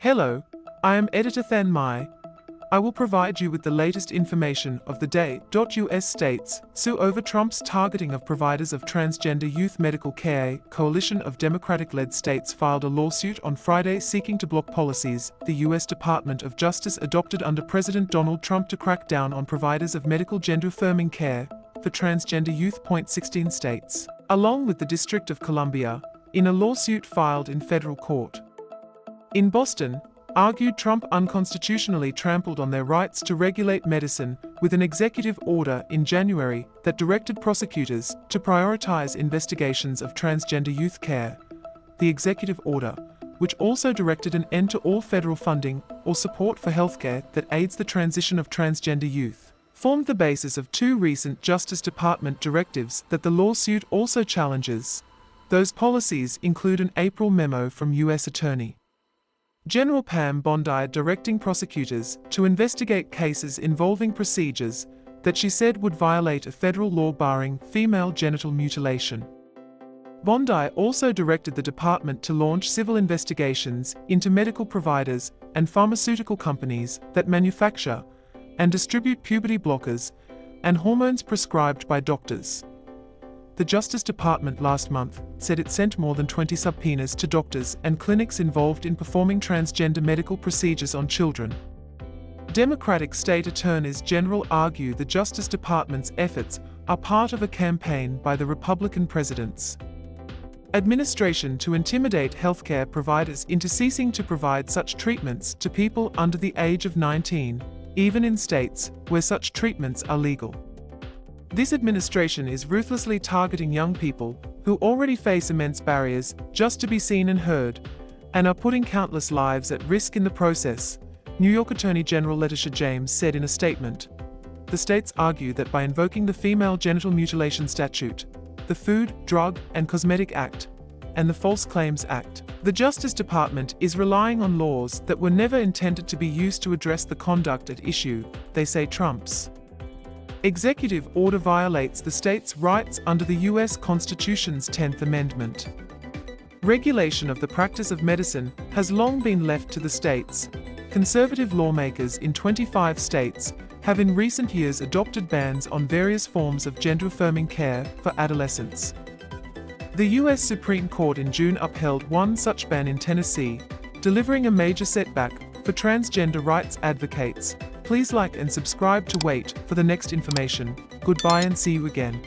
Hello, I am Editor Than Mai. I will provide you with the latest information of the day. US states sue over Trump's targeting of providers of transgender youth medical care. A coalition of Democratic-led states filed a lawsuit on Friday seeking to block policies the U.S. Department of Justice adopted under President Donald Trump to crack down on providers of medical gender-affirming care for transgender youth. 16 states, along with the District of Columbia, in a lawsuit filed in federal court in Boston, argued Trump unconstitutionally trampled on their rights to regulate medicine with an executive order in January that directed prosecutors to prioritize investigations of transgender youth care. The executive order, which also directed an end to all federal funding or support for healthcare that aids the transition of transgender youth, formed the basis of two recent Justice Department directives that the lawsuit also challenges. Those policies include an April memo from U.S. Attorney General Pam Bondi directing prosecutors to investigate cases involving procedures that she said would violate a federal law barring female genital mutilation. Bondi also directed the department to launch civil investigations into medical providers and pharmaceutical companies that manufacture and distribute puberty blockers and hormones prescribed by doctors. The Justice Department last month said it sent more than 20 subpoenas to doctors and clinics involved in performing transgender medical procedures on children. Democratic state attorneys general argue the Justice Department's efforts are part of a campaign by the Republican president's administration to intimidate healthcare providers into ceasing to provide such treatments to people under the age of 19, even in states where such treatments are legal. This administration is ruthlessly targeting young people who already face immense barriers just to be seen and heard, and are putting countless lives at risk in the process, New York Attorney General Letitia James said in a statement. The states argue that by invoking the Female Genital Mutilation Statute, the Food, Drug, and Cosmetic Act, and the False Claims Act, the Justice Department is relying on laws that were never intended to be used to address the conduct at issue. They say Trump's executive order violates the states' rights under the U.S. Constitution's 10th Amendment. Regulation of the practice of medicine has long been left to the states. Conservative lawmakers in 25 states have in recent years adopted bans on various forms of gender-affirming care for adolescents. The U.S. Supreme Court in June upheld one such ban in Tennessee, delivering a major setback for transgender rights advocates. Please like and subscribe to wait for the next information. Goodbye and see you again.